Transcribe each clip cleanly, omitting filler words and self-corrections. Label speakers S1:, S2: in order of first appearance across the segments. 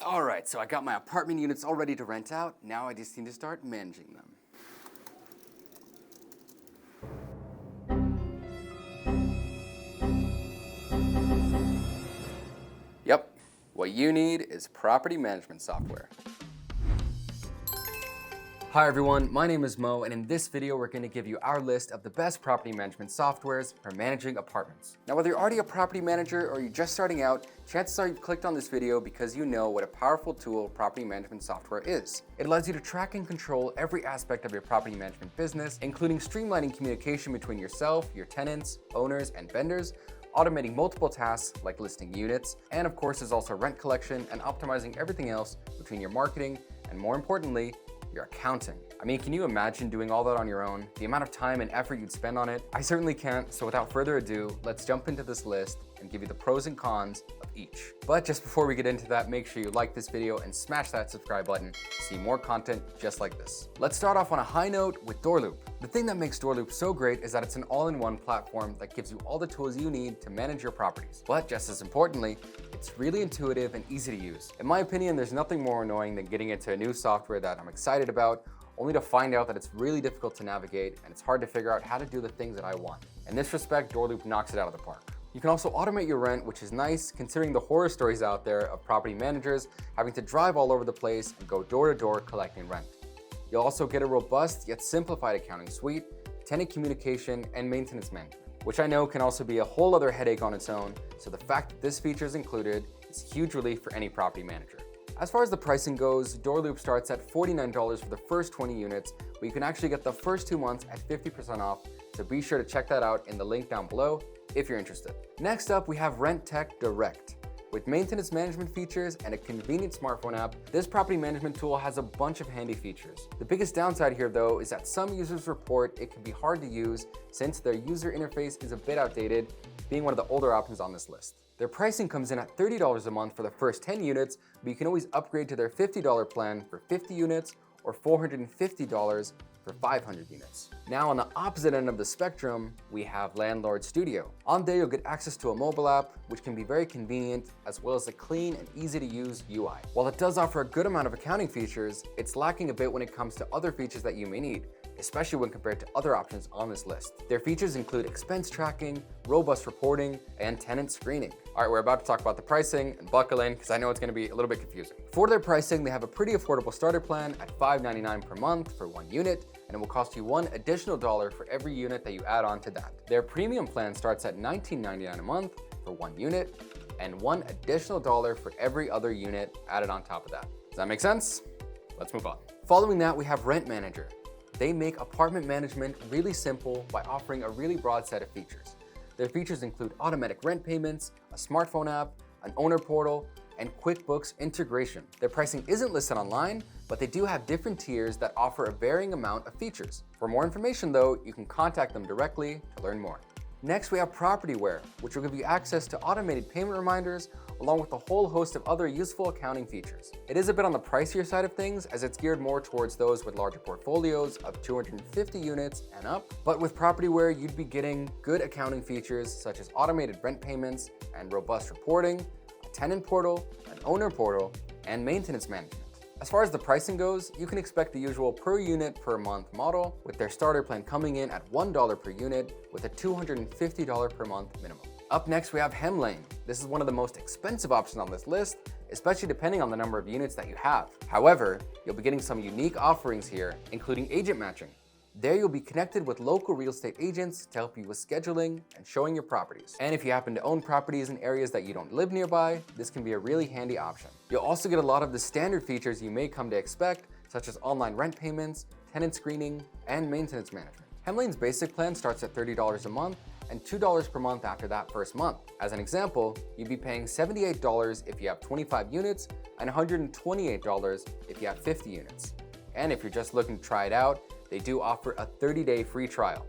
S1: All right, so I got my apartment units all ready to rent out. Now I just need to start managing them. Yep, what you need is property management software. Hi everyone, my name is Mo, and in this video we're going to give you our list of the best property management softwares for managing apartments. Now whether you're already a property manager or you're just starting out, chances are you've clicked on this video because you know what a powerful tool property management software is. It allows you to track and control every aspect of your property management business, including streamlining communication between yourself, your tenants, owners, and vendors, automating multiple tasks like listing units, and of course there's also rent collection and optimizing everything else between your marketing and, more importantly, your accounting. I mean, can you imagine doing all that on your own? The amount of time and effort you'd spend on it? I certainly can't, so without further ado, let's jump into this list and give you the pros and cons of each. But just before we get into that, make sure you like this video and smash that subscribe button to see more content just like this. Let's start off on a high note with DoorLoop. The thing that makes DoorLoop so great is that it's an all-in-one platform that gives you all the tools you need to manage your properties. But just as importantly, it's really intuitive and easy to use. In my opinion, there's nothing more annoying than getting into a new software that I'm excited about, only to find out that it's really difficult to navigate and it's hard to figure out how to do the things that I want. In this respect, DoorLoop knocks it out of the park. You can also automate your rent, which is nice considering the horror stories out there of property managers having to drive all over the place and go door to door collecting rent. You'll also get a robust yet simplified accounting suite, tenant communication, and maintenance management, which I know can also be a whole other headache on its own, so the fact that this feature is included is a huge relief for any property manager. As far as the pricing goes, DoorLoop starts at $49 for the first 20 units, but you can actually get the first 2 months at 50% off, so be sure to check that out in the link down below if you're interested. Next up, we have Rentec Direct. With maintenance management features and a convenient smartphone app, this property management tool has a bunch of handy features. The biggest downside here though is that some users report it can be hard to use since their user interface is a bit outdated, being one of the older options on this list. Their pricing comes in at $30 a month for the first 10 units, but you can always upgrade to their $50 plan for 50 units or $450 for 500 units. Now on the opposite end of the spectrum, we have Landlord Studio. On there you'll get access to a mobile app, which can be very convenient, as well as a clean and easy to use UI. While it does offer a good amount of accounting features, it's lacking a bit when it comes to other features that you may need, especially when compared to other options on this list. Their features include expense tracking, robust reporting, and tenant screening. All right, we're about to talk about the pricing, and buckle in because I know it's going to be a little bit confusing. For their pricing, they have a pretty affordable starter plan at $5.99 per month for 1 unit, and it will cost you $1 additional for every unit that you add on to that. Their premium plan starts at $19.99 a month for 1 unit, and $1 additional for every other unit added on top of that. Does that make sense? Let's move on. Following that, we have Rent Manager. They make apartment management really simple by offering a really broad set of features. Their features include automatic rent payments, a smartphone app, an owner portal, and QuickBooks integration. Their pricing isn't listed online, but they do have different tiers that offer a varying amount of features. For more information though, you can contact them directly to learn more. Next, we have Propertyware, which will give you access to automated payment reminders, along with a whole host of other useful accounting features. It is a bit on the pricier side of things, as it's geared more towards those with larger portfolios of 250 units and up. But with Propertyware, you'd be getting good accounting features such as automated rent payments and robust reporting, a tenant portal, an owner portal, and maintenance management. As far as the pricing goes, you can expect the usual per unit per month model, with their starter plan coming in at $1 per unit with a $250 per month minimum. Up next, we have Hemlane. This is one of the most expensive options on this list, especially depending on the number of units that you have. However, you'll be getting some unique offerings here, including agent matching. There you'll be connected with local real estate agents to help you with scheduling and showing your properties. And if you happen to own properties in areas that you don't live nearby, this can be a really handy option. You'll also get a lot of the standard features you may come to expect, such as online rent payments, tenant screening, and maintenance management. Hemlane's basic plan starts at $30 a month and $2 per month after that first month. As an example, you'd be paying $78 if you have 25 units and $128 if you have 50 units. And if you're just looking to try it out, they do offer a 30-day free trial.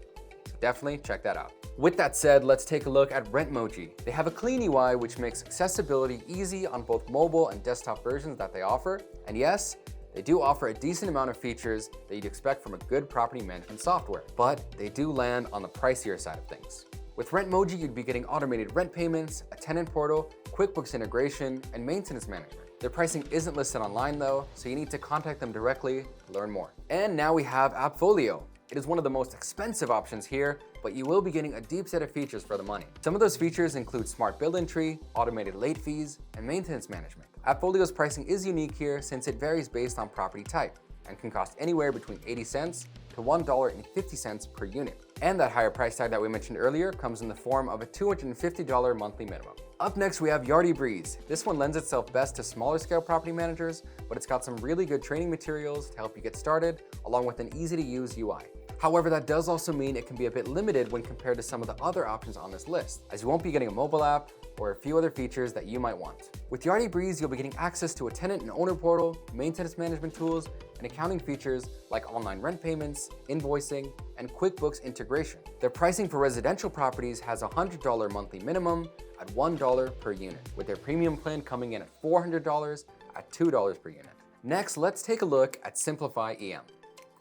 S1: So definitely check that out. With that said, let's take a look at Rentmoji. They have a clean UI which makes accessibility easy on both mobile and desktop versions that they offer. And yes, they do offer a decent amount of features that you'd expect from a good property management software, but they do land on the pricier side of things. With Rentmoji, you'd be getting automated rent payments, a tenant portal, QuickBooks integration, and maintenance management. Their pricing isn't listed online though, so you need to contact them directly to learn more. And now we have Appfolio. It is one of the most expensive options here, but you will be getting a deep set of features for the money. Some of those features include smart bill entry, automated late fees, and maintenance management. Appfolio's pricing is unique here since it varies based on property type and can cost anywhere between 80 cents to $1.50 per unit. And that higher price tag that we mentioned earlier comes in the form of a $250 monthly minimum. Up next, we have Yardi Breeze. This one lends itself best to smaller scale property managers, but it's got some really good training materials to help you get started, along with an easy to use UI. However, that does also mean it can be a bit limited when compared to some of the other options on this list, as you won't be getting a mobile app or a few other features that you might want. With Yardi Breeze, you'll be getting access to a tenant and owner portal, maintenance management tools, and accounting features like online rent payments, invoicing, and QuickBooks integration. Their pricing for residential properties has a $100 monthly minimum at $1 per unit, with their premium plan coming in at $400 at $2 per unit. Next, let's take a look at SimplifyEm.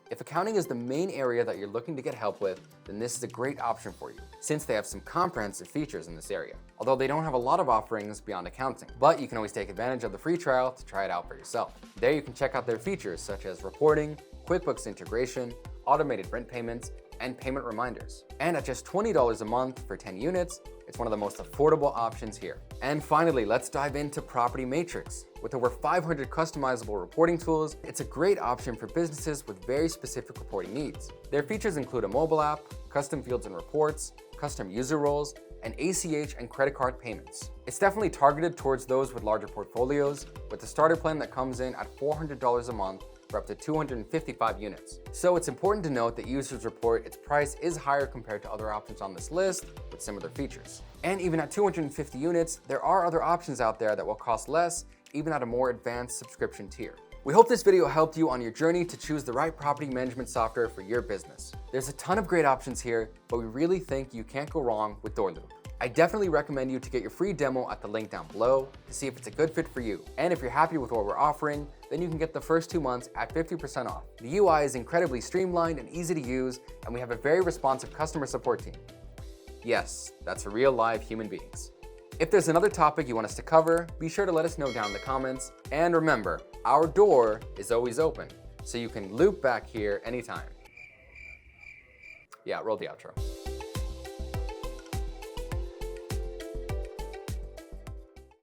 S1: If accounting is the main area that you're looking to get help with, then this is a great option for you, since they have some comprehensive features in this area. Although they don't have a lot of offerings beyond accounting, but you can always take advantage of the free trial to try it out for yourself. There you can check out their features such as reporting, QuickBooks integration, automated rent payments, and payment reminders. And at just $20 a month for 10 units, it's one of the most affordable options here. And finally, let's dive into Property Matrix. With over 500 customizable reporting tools, it's a great option for businesses with very specific reporting needs. Their features include a mobile app, custom fields and reports, custom user roles, and ACH and credit card payments. It's definitely targeted towards those with larger portfolios, with the starter plan that comes in at $400 a month for up to 255 units. So it's important to note that users report its price is higher compared to other options on this list with similar features. And even at 250 units, there are other options out there that will cost less, even at a more advanced subscription tier. We hope this video helped you on your journey to choose the right property management software for your business. There's a ton of great options here, but we really think you can't go wrong with DoorLoop. I definitely recommend you to get your free demo at the link down below to see if it's a good fit for you. And if you're happy with what we're offering, then you can get the first 2 months at 50% off. The UI is incredibly streamlined and easy to use, and we have a very responsive customer support team. Yes, that's real live human beings. If there's another topic you want us to cover, be sure to let us know down in the comments. And remember, our door is always open, so you can loop back here anytime. Yeah, roll the outro.